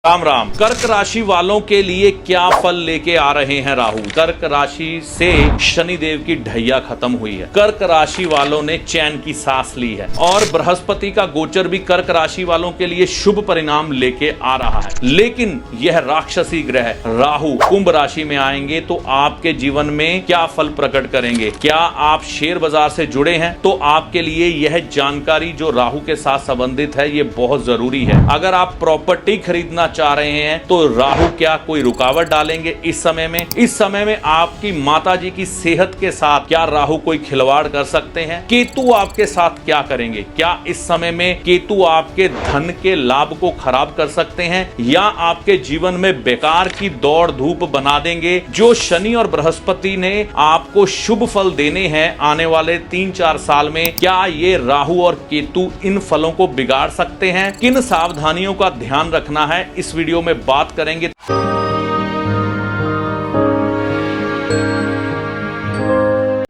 राम राम। कर्क राशि वालों के लिए क्या फल लेके आ रहे हैं राहु। कर्क राशि से शनि देव की ढैया खत्म हुई है। कर्क राशि वालों ने चैन की सांस ली है और बृहस्पति का गोचर भी कर्क राशि वालों के लिए शुभ परिणाम लेके आ रहा है। लेकिन यह राक्षसी ग्रह राहु कुंभ राशि में आएंगे तो आपके जीवन में क्या फल प्रकट करेंगे। क्या आप शेयर बाजार से जुड़े हैं तो आपके लिए यह जानकारी जो राहु के साथ संबंधित है ये बहुत जरूरी है। अगर आप प्रॉपर्टी खरीदना चाह रहे हैं तो राहु क्या कोई रुकावट डालेंगे इस समय में। इस समय में आपकी माताजी की सेहत के साथ क्या राहु कोई खिलवाड़ कर सकते हैं। केतु आपके साथ क्या करेंगे। क्या इस समय में केतु आपके धन के लाभ को खराब कर सकते हैं या आपके जीवन में बेकार की दौड़ धूप बना देंगे। जो शनि और बृहस्पति ने आपको शुभ फल देने हैं आने वाले 3-4 साल में, क्या ये राहु और केतु इन फलों को बिगाड़ सकते हैं। किन सावधानियों का ध्यान रखना है इस वीडियो में बात करेंगे।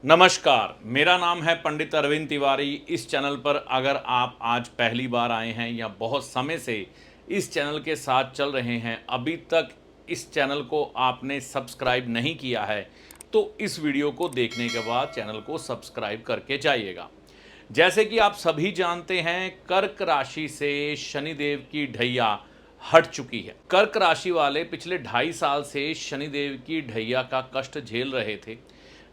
नमस्कार, मेरा नाम है पंडित अरविंद तिवारी। इस चैनल पर अगर आप आज पहली बार आए हैं या बहुत समय से इस चैनल के साथ चल रहे हैं, अभी तक इस चैनल को आपने सब्सक्राइब नहीं किया है तो इस वीडियो को देखने के बाद चैनल को सब्सक्राइब करके जाइएगा। जैसे कि आप सभी जानते हैं, कर्क राशि से शनिदेव की ढैया हट चुकी है। कर्क राशि वाले पिछले 2.5 साल से शनिदेव की ढैया का कष्ट झेल रहे थे,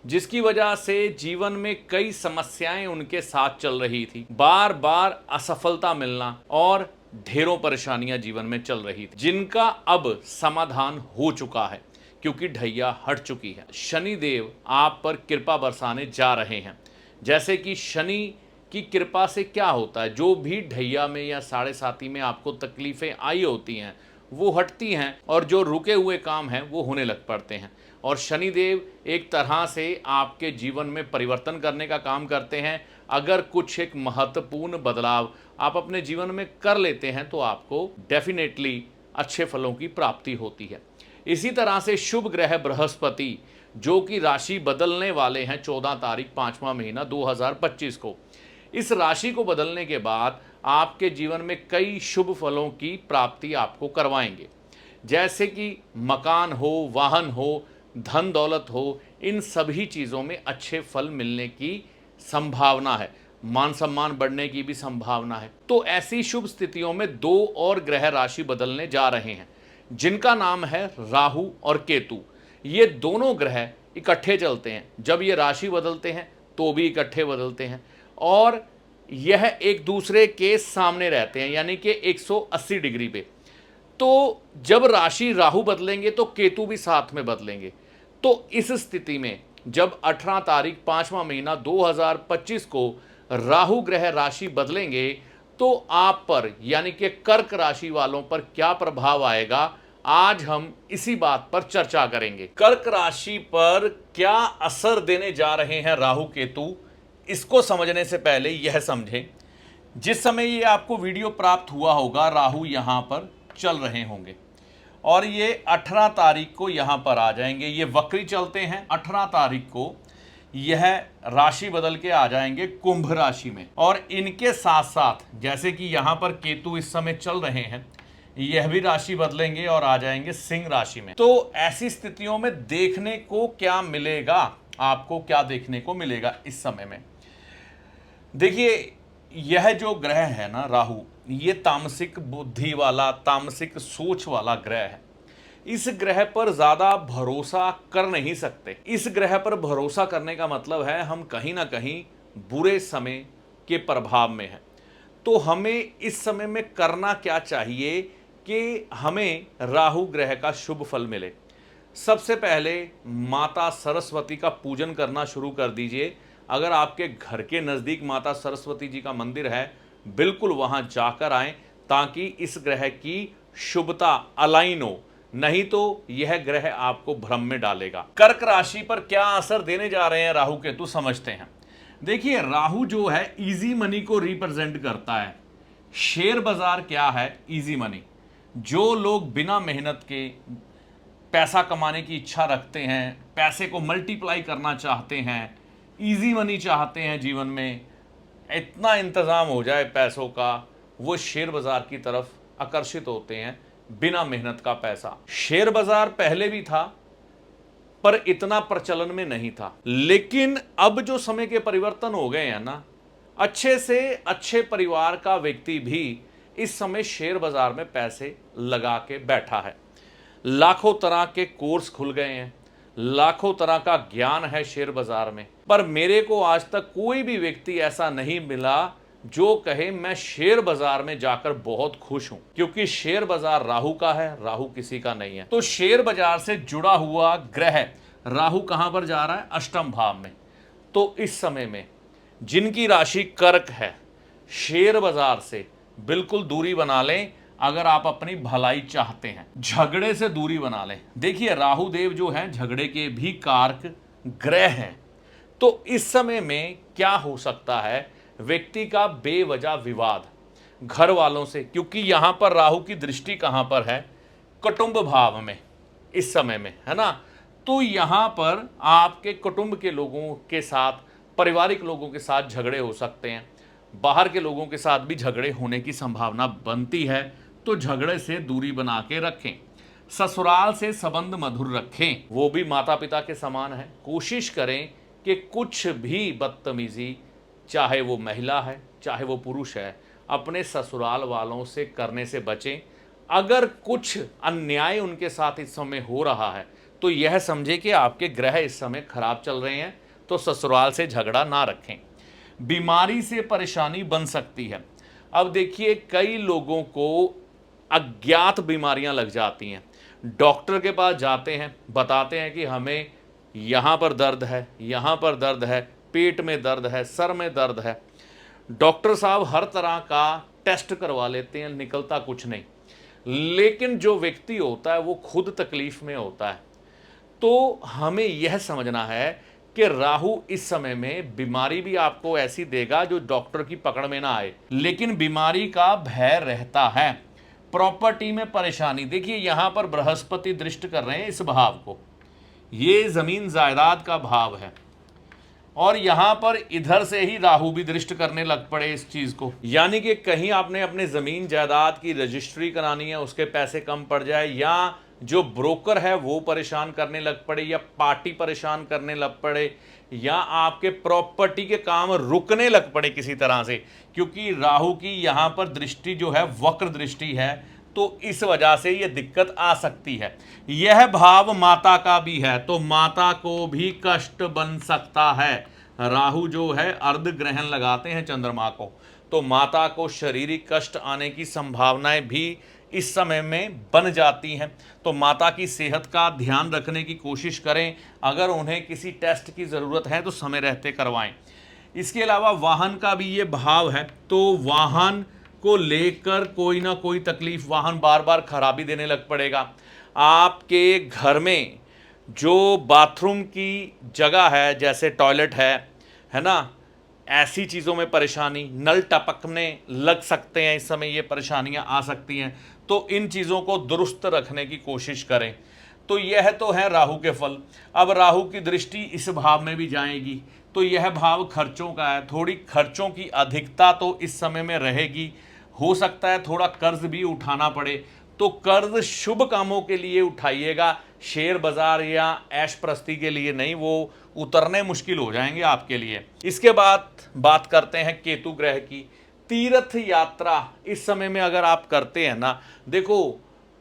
जिसकी वजह से जीवन में कई समस्याएं उनके साथ चल रही थी। बार बार असफलता मिलना और ढेरों परेशानियां जीवन में चल रही थी, जिनका अब समाधान हो चुका है क्योंकि ढैया हट चुकी है। शनिदेव आप पर कृपा बरसाने जा रहे हैं। जैसे कि शनि की कृपा से क्या होता है, जो भी ढैया में या साढ़े साती में आपको तकलीफें आई होती हैं वो हटती हैं और जो रुके हुए काम हैं वो होने लग पड़ते हैं। और शनिदेव एक तरह से आपके जीवन में परिवर्तन करने का काम करते हैं। अगर कुछ एक महत्वपूर्ण बदलाव आप अपने जीवन में कर लेते हैं तो आपको डेफिनेटली अच्छे फलों की प्राप्ति होती है। इसी तरह से शुभ ग्रह बृहस्पति जो कि राशि बदलने वाले हैं 14 तारीख 5वां महीना 2025 को, इस राशि को बदलने के बाद आपके जीवन में कई शुभ फलों की प्राप्ति आपको करवाएंगे। जैसे कि मकान हो, वाहन हो, धन दौलत हो, इन सभी चीज़ों में अच्छे फल मिलने की संभावना है। मान सम्मान बढ़ने की भी संभावना है। तो ऐसी शुभ स्थितियों में 2 और ग्रह राशि बदलने जा रहे हैं जिनका नाम है राहु और केतु। ये दोनों ग्रह इकट्ठे चलते हैं। जब ये राशि बदलते हैं तो भी इकट्ठे बदलते हैं और यह एक दूसरे के सामने रहते हैं, यानी कि 180 डिग्री पे। तो जब राशि राहु बदलेंगे तो केतु भी साथ में बदलेंगे। तो इस स्थिति में जब 18 तारीख 5वां महीना 2025 को राहु ग्रह राशि बदलेंगे तो आप पर यानी कि कर्क राशि वालों पर क्या प्रभाव आएगा, आज हम इसी बात पर चर्चा करेंगे। कर्क राशि पर क्या असर देने जा रहे हैं राहु केतु, इसको समझने से पहले यह समझें, जिस समय ये आपको वीडियो प्राप्त हुआ होगा राहु यहाँ पर चल रहे होंगे और ये 18 तारीख को यहाँ पर आ जाएंगे। ये वक्री चलते हैं। 18 तारीख को यह राशि बदल के आ जाएंगे कुंभ राशि में और इनके साथ साथ जैसे कि यहाँ पर केतु इस समय चल रहे हैं, यह भी राशि बदलेंगे और आ जाएंगे सिंह राशि में। तो ऐसी स्थितियों में देखने को क्या मिलेगा, आपको क्या देखने को मिलेगा इस समय में। देखिए, यह जो ग्रह है ना राहु, ये तामसिक बुद्धि वाला, तामसिक सोच वाला ग्रह है। इस ग्रह पर ज्यादा भरोसा कर नहीं सकते। इस ग्रह पर भरोसा करने का मतलब है हम कहीं ना कहीं बुरे समय के प्रभाव में हैं। तो हमें इस समय में करना क्या चाहिए कि हमें राहु ग्रह का शुभ फल मिले। सबसे पहले माता सरस्वती का पूजन करना शुरू कर दीजिए। अगर आपके घर के नज़दीक माता सरस्वती जी का मंदिर है, बिल्कुल वहां जाकर आएं ताकि इस ग्रह की शुभता अलाइन हो, नहीं तो यह ग्रह आपको भ्रम में डालेगा। कर्क राशि पर क्या असर देने जा रहे हैं राहु केतु, समझते हैं। देखिए, राहु जो है इजी मनी को रिप्रेजेंट करता है। शेयर बाजार क्या है? Easy money. जो लोग बिना मेहनत के पैसा कमाने की इच्छा रखते हैं, पैसे को मल्टीप्लाई करना चाहते हैं, इजी मनी चाहते हैं, जीवन में इतना इंतज़ाम हो जाए पैसों का, वो शेयर बाज़ार की तरफ आकर्षित होते हैं बिना मेहनत का पैसा। शेयर बाजार पहले भी था पर इतना प्रचलन में नहीं था, लेकिन अब जो समय के परिवर्तन हो गए हैं ना, अच्छे से अच्छे परिवार का व्यक्ति भी इस समय शेयर बाजार में पैसे लगा के बैठा है। लाखों तरह के कोर्स खुल गए हैं, लाखों तरह का ज्ञान है शेयर बाजार में, पर मेरे को आज तक कोई भी व्यक्ति ऐसा नहीं मिला जो कहे मैं शेयर बाजार में जाकर बहुत खुश हूं, क्योंकि शेयर बाजार राहु का है, राहु किसी का नहीं है। तो शेयर बाजार से जुड़ा हुआ ग्रह राहु कहां पर जा रहा है? अष्टम भाव में। तो इस समय में जिनकी राशि कर्क है, शेयर बाजार से बिल्कुल दूरी बना लें अगर आप अपनी भलाई चाहते हैं। झगड़े से दूरी बना लें। देखिए राहु देव जो हैं झगड़े के भी कारक ग्रह हैं। तो इस समय में क्या हो सकता है? व्यक्ति का बेवजह विवाद घर वालों से, क्योंकि यहां पर राहु की दृष्टि कहां पर है? कुटुंब भाव में इस समय में, है ना। तो यहां पर आपके कुटुंब के लोगों के साथ, पारिवारिक लोगों के साथ झगड़े हो सकते हैं। बाहर के लोगों के साथ भी झगड़े होने की संभावना बनती है। तो झगड़े से दूरी बना के रखें। ससुराल से संबंध मधुर रखें, वो भी माता पिता के समान है। कोशिश करें कि कुछ भी बदतमीजी, चाहे वो महिला है चाहे वो पुरुष है, अपने ससुराल वालों से करने से बचें। अगर कुछ अन्याय उनके साथ इस समय हो रहा है तो यह समझे कि आपके ग्रह इस समय खराब चल रहे हैं, तो ससुराल से झगड़ा ना रखें। बीमारी से परेशानी बन सकती है। अब देखिए कई लोगों को अज्ञात बीमारियां लग जाती हैं। डॉक्टर के पास जाते हैं, बताते हैं कि हमें यहाँ पर दर्द है, यहाँ पर दर्द है, पेट में दर्द है, सर में दर्द है। डॉक्टर साहब हर तरह का टेस्ट करवा लेते हैं, निकलता कुछ नहीं। लेकिन जो व्यक्ति होता है वो खुद तकलीफ में होता है। तो हमें यह समझना है कि राहु इस समय में बीमारी भी आपको ऐसी देगा जो डॉक्टर की पकड़ में ना आए, लेकिन बीमारी का भय रहता है। प्रॉपर्टी में परेशानी, देखिए यहां पर बृहस्पति दृष्ट कर रहे हैं इस भाव को, ये जमीन जायदाद का भाव है, और यहां पर इधर से ही राहु भी दृष्ट करने लग पड़े इस चीज को। यानी कि कहीं आपने अपने जमीन जायदाद की रजिस्ट्री करानी है, उसके पैसे कम पड़ जाए, या जो ब्रोकर है वो परेशान करने लग पड़े, या पार्टी परेशान करने लग पड़े, या आपके प्रॉपर्टी के काम रुकने लग पड़े किसी तरह से, क्योंकि राहु की यहां पर दृष्टि जो है वक्र दृष्टि है। तो इस वजह से यह दिक्कत आ सकती है। यह भाव माता का भी है, तो माता को भी कष्ट बन सकता है। राहु जो है अर्ध ग्रहण लगाते हैं चंद्रमा को, तो माता को शारीरिक कष्ट आने की संभावनाएं भी इस समय में बन जाती हैं। तो माता की सेहत का ध्यान रखने की कोशिश करें। अगर उन्हें किसी टेस्ट की ज़रूरत है तो समय रहते करवाएं। इसके अलावा वाहन का भी ये भाव है, तो वाहन को लेकर कोई ना कोई तकलीफ, वाहन बार बार खराबी देने लग पड़ेगा। आपके घर में जो बाथरूम की जगह है, जैसे टॉयलेट है ना, ऐसी चीज़ों में परेशानी, नल टपकने लग सकते हैं, इस समय ये परेशानियां आ सकती हैं। तो इन चीज़ों को दुरुस्त रखने की कोशिश करें। तो यह तो है राहु के फल। अब राहु की दृष्टि इस भाव में भी जाएगी, तो यह भाव खर्चों का है। थोड़ी खर्चों की अधिकता तो इस समय में रहेगी। हो सकता है थोड़ा कर्ज भी उठाना पड़े, तो कर्ज शुभ कामों के लिए उठाइएगा, शेयर बाजार या ऐश प्रस्ती के लिए नहीं, वो उतरने मुश्किल हो जाएंगे आपके लिए। इसके बाद बात करते हैं केतु ग्रह की। तीर्थ यात्रा इस समय में अगर आप करते हैं ना, देखो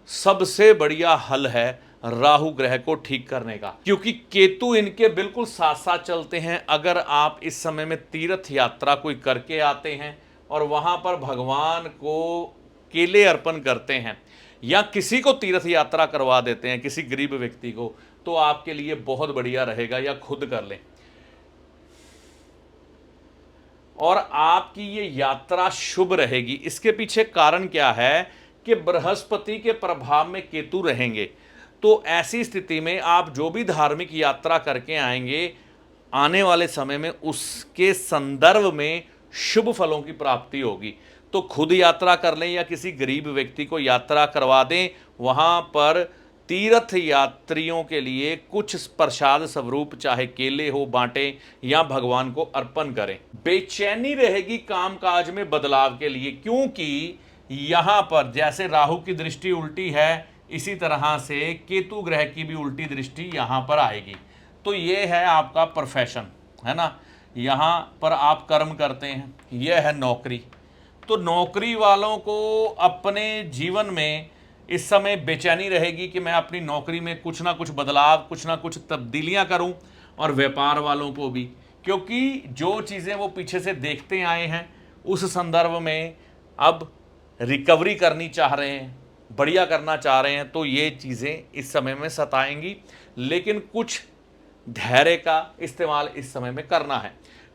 सबसे बढ़िया हल है राहु ग्रह को ठीक करने का, क्योंकि केतु इनके बिल्कुल साथ साथ चलते हैं। अगर आप इस समय में तीर्थ यात्रा कोई करके आते हैं और वहां पर भगवान को केले अर्पण करते हैं, या किसी को तीर्थ यात्रा करवा देते हैं, किसी गरीब व्यक्ति को, तो आपके लिए बहुत बढ़िया रहेगा, या खुद कर लें। और आपकी ये यात्रा शुभ रहेगी। इसके पीछे कारण क्या है कि बृहस्पति के प्रभाव में केतु रहेंगे, तो ऐसी स्थिति में आप जो भी धार्मिक यात्रा करके आएंगे, आने वाले समय में उसके संदर्भ में शुभ फलों की प्राप्ति होगी। तो खुद यात्रा कर लें या किसी गरीब व्यक्ति को यात्रा करवा दें। वहां पर तीर्थ यात्रियों के लिए कुछ प्रसाद स्वरूप, चाहे केले हो, बांटें या भगवान को अर्पण करें। बेचैनी रहेगी कामकाज में बदलाव के लिए, क्योंकि यहां पर जैसे राहु की दृष्टि उल्टी है, इसी तरह से केतु ग्रह की भी उल्टी दृष्टि यहां पर आएगी। तो ये है आपका प्रोफेशन, है ना, यहां पर आप कर्म करते हैं, यह है नौकरी। तो नौकरी वालों को अपने जीवन में इस समय बेचैनी रहेगी कि मैं अपनी नौकरी में कुछ ना कुछ बदलाव, कुछ ना कुछ तब्दीलियां करूं, और व्यापार वालों को भी, क्योंकि जो चीज़ें वो पीछे से देखते आए हैं उस संदर्भ में अब रिकवरी करनी चाह रहे हैं, बढ़िया करना चाह रहे हैं, तो ये चीज़ें इस समय में सताएंगी। लेकिन कुछ धैर्य का इस्तेमाल इस समय में करना है।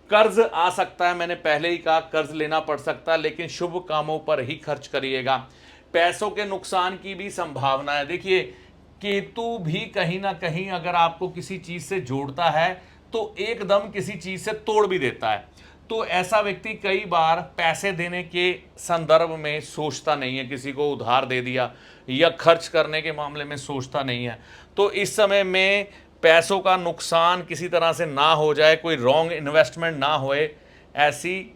कर्ज आ सकता है, मैंने पहले ही कहा कर्ज लेना पड़ सकता है, लेकिन शुभ कामों पर ही खर्च करिएगा। पैसों के नुकसान की भी संभावना है। देखिए, केतु भी कहीं ना कहीं अगर आपको किसी चीज से जोड़ता है तो एकदम किसी चीज से तोड़ भी देता है। तो ऐसा व्यक्ति कई बार पैसे देने के संदर्भ में सोचता नहीं है, किसी को उधार दे दिया या खर्च करने के मामले में सोचता नहीं है। तो इस समय में पैसों का नुकसान किसी तरह से ना हो जाए, कोई रॉन्ग इन्वेस्टमेंट ना होए, ऐसी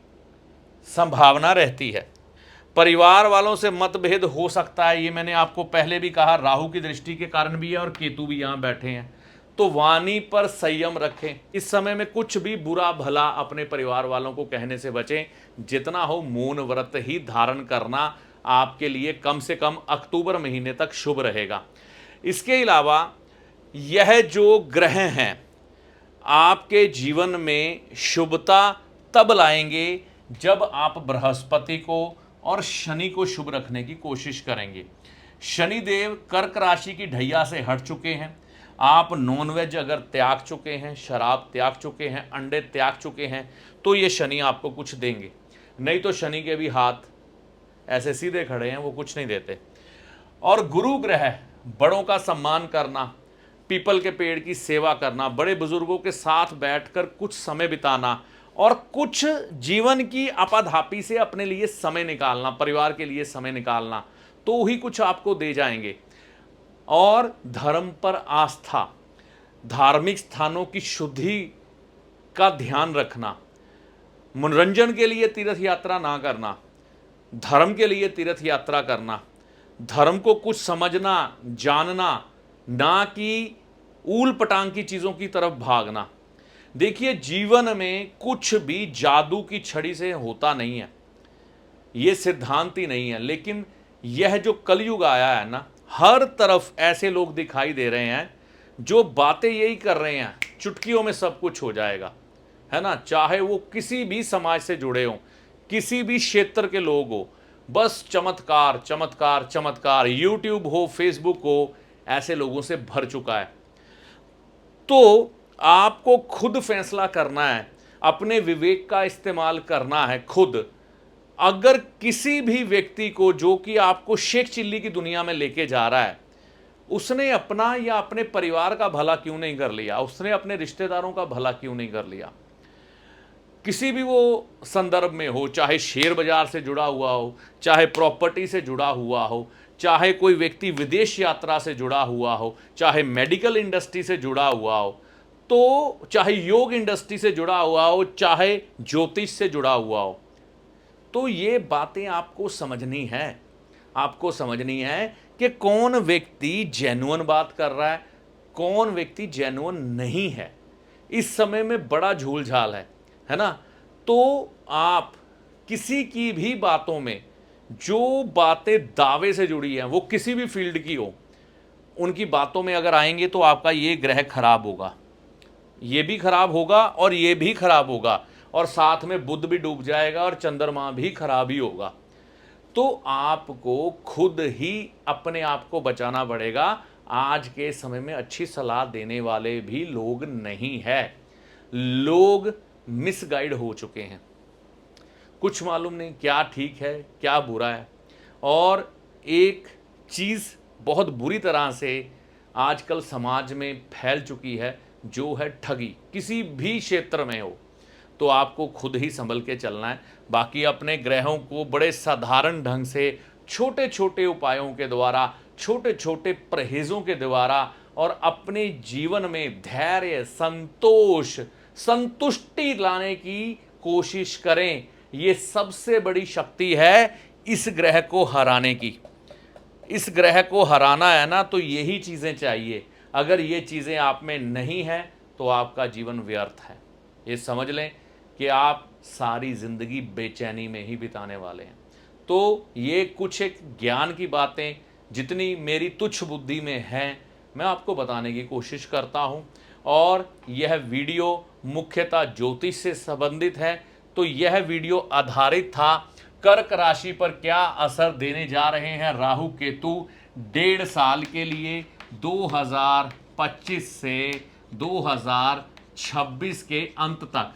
संभावना रहती है। परिवार वालों से मतभेद हो सकता है, ये मैंने आपको पहले भी कहा, राहु की दृष्टि के कारण भी है और केतु भी यहाँ बैठे हैं। तो वाणी पर संयम रखें। इस समय में कुछ भी बुरा भला अपने परिवार वालों को कहने से बचें। जितना हो मौन व्रत ही धारण करना आपके लिए कम से कम अक्टूबर महीने तक शुभ रहेगा। इसके अलावा यह जो ग्रह हैं आपके जीवन में शुभता तब लाएंगे जब आप बृहस्पति को और शनि को शुभ रखने की कोशिश करेंगे। शनिदेव कर्क राशि की ढैया से हट चुके हैं। आप नॉनवेज अगर त्याग चुके हैं, शराब त्याग चुके हैं, अंडे त्याग चुके हैं, तो ये शनि आपको कुछ देंगे। नहीं तो शनि के भी हाथ ऐसे सीधे खड़े हैं, वो कुछ नहीं देते। और गुरु ग्रह, बड़ों का सम्मान करना, पीपल के पेड़ की सेवा करना, बड़े बुजुर्गों के साथ बैठकर कुछ समय बिताना और कुछ जीवन की आपाधापी से अपने लिए समय निकालना, परिवार के लिए समय निकालना, तो ही कुछ आपको दे जाएंगे। और धर्म पर आस्था, धार्मिक स्थानों की शुद्धि का ध्यान रखना, मनोरंजन के लिए तीर्थ यात्रा ना करना, धर्म के लिए तीर्थ यात्रा करना, धर्म को कुछ समझना, जानना, ना कि ऊल पटांग की चीज़ों की तरफ भागना। देखिए, जीवन में कुछ भी जादू की छड़ी से होता नहीं है, ये सिद्धांत ही नहीं है। लेकिन यह जो कलयुग आया है ना, हर तरफ ऐसे लोग दिखाई दे रहे हैं जो बातें यही कर रहे हैं, चुटकियों में सब कुछ हो जाएगा, है ना। चाहे वो किसी भी समाज से जुड़े हों, किसी भी क्षेत्र के लोग हो, बस चमत्कार चमत्कार चमत्कार। यूट्यूब हो, फेसबुक हो, ऐसे लोगों से भर चुका है। तो आपको खुद फैसला करना है, अपने विवेक का इस्तेमाल करना है खुद। अगर किसी भी व्यक्ति को जो कि आपको शेख चिल्ली की दुनिया में लेके जा रहा है, उसने अपना या अपने परिवार का भला क्यों नहीं कर लिया, उसने अपने रिश्तेदारों का भला क्यों नहीं कर लिया। किसी भी वो संदर्भ में हो, चाहे शेयर बाजार से जुड़ा हुआ हो, चाहे प्रॉपर्टी से जुड़ा हुआ हो, चाहे कोई व्यक्ति विदेश यात्रा से जुड़ा हुआ हो, चाहे मेडिकल इंडस्ट्री से जुड़ा हुआ हो, तो चाहे योग इंडस्ट्री से जुड़ा हुआ हो, चाहे ज्योतिष से जुड़ा हुआ हो, तो ये बातें आपको समझनी है। आपको समझनी है कि कौन व्यक्ति जेन्युइन बात कर रहा है, कौन व्यक्ति जेन्युइन नहीं है। इस समय में बड़ा झूलझाल है ना। तो आप किसी की भी बातों में, जो बातें दावे से जुड़ी हैं, वो किसी भी फील्ड की हो, उनकी बातों में अगर आएंगे तो आपका ये ग्रह खराब होगा, ये भी खराब होगा और ये भी खराब होगा, और साथ में बुध भी डूब जाएगा और चंद्रमा भी खराब ही होगा। तो आपको खुद ही अपने आप को बचाना पड़ेगा। आज के समय में अच्छी सलाह देने वाले भी लोग नहीं है, लोग मिसगाइड हो चुके हैं, कुछ मालूम नहीं क्या ठीक है क्या बुरा है। और एक चीज़ बहुत बुरी तरह से आजकल समाज में फैल चुकी है, जो है ठगी। किसी भी क्षेत्र में हो तो आपको खुद ही संभल के चलना है। बाकी अपने ग्रहों को बड़े साधारण ढंग से, छोटे छोटे उपायों के द्वारा, छोटे छोटे परहेजों के द्वारा, और अपने जीवन में धैर्य, संतोष, संतुष्टि लाने की कोशिश करें। ये सबसे बड़ी शक्ति है इस ग्रह को हराने की। इस ग्रह को हराना है ना, तो यही चीज़ें चाहिए। अगर ये चीज़ें आप में नहीं है तो आपका जीवन व्यर्थ है। ये समझ लें कि आप सारी ज़िंदगी बेचैनी में ही बिताने वाले हैं। तो ये कुछ एक ज्ञान की बातें जितनी मेरी तुच्छ बुद्धि में हैं, मैं आपको बताने की कोशिश करता हूँ। और यह वीडियो मुख्यतः ज्योतिष से संबंधित है। तो यह वीडियो आधारित था कर्क राशि पर क्या असर देने जा रहे हैं राहु केतु 1.5 साल के लिए, 2025 से 2026 के अंत तक,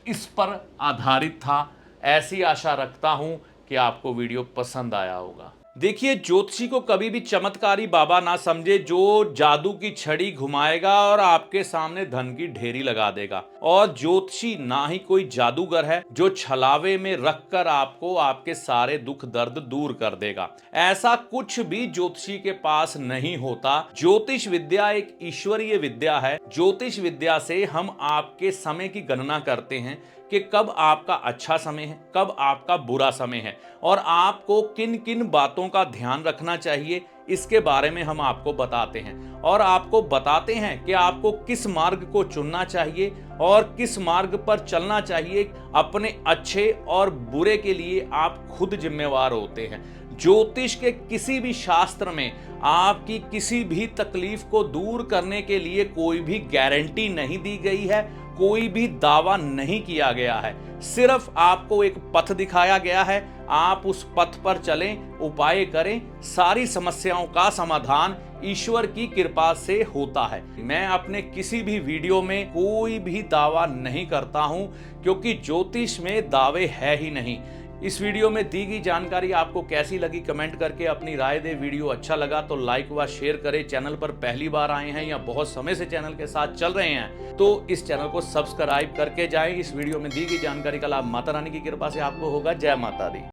इस पर आधारित था। ऐसी आशा रखता हूं कि आपको वीडियो पसंद आया होगा। देखिए, ज्योतिषी को कभी भी चमत्कारी बाबा ना समझे जो जादू की छड़ी घुमाएगा और आपके सामने धन की ढेरी लगा देगा। और ज्योतिषी ना ही कोई जादूगर है जो छलावे में रखकर आपको आपके सारे दुख दर्द दूर कर देगा। ऐसा कुछ भी ज्योतिषी के पास नहीं होता। ज्योतिष विद्या एक ईश्वरीय विद्या है। ज्योतिष विद्या से हम आपके समय की गणना करते हैं कि कब आपका अच्छा समय है, कब आपका बुरा समय है, और आपको किन किन बातों का ध्यान रखना चाहिए, इसके बारे में हम आपको बताते हैं। और आपको बताते हैं कि आपको किस मार्ग को चुनना चाहिए और किस मार्ग पर चलना चाहिए। अपने अच्छे और बुरे के लिए आप खुद जिम्मेवार होते हैं। ज्योतिष के किसी भी शास्त्र में आपकी किसी भी तकलीफ को दूर करने के लिए कोई भी गारंटी नहीं दी गई है, कोई भी दावा नहीं किया गया है। सिर्फ आपको एक पथ दिखाया गया है, आप उस पथ पर चलें, उपाय करें। सारी समस्याओं का समाधान ईश्वर की कृपा से होता है। मैं अपने किसी भी वीडियो में कोई भी दावा नहीं करता हूं, क्योंकि ज्योतिष में दावे है ही नहीं। इस वीडियो में दी गई जानकारी आपको कैसी लगी कमेंट करके अपनी राय दे। वीडियो अच्छा लगा तो लाइक व शेयर करें। चैनल पर पहली बार आए हैं या बहुत समय से चैनल के साथ चल रहे हैं तो इस चैनल को सब्सक्राइब करके जाएं। इस वीडियो में दी गई जानकारी का लाभ माता रानी की कृपा से आपको होगा। जय माता दी।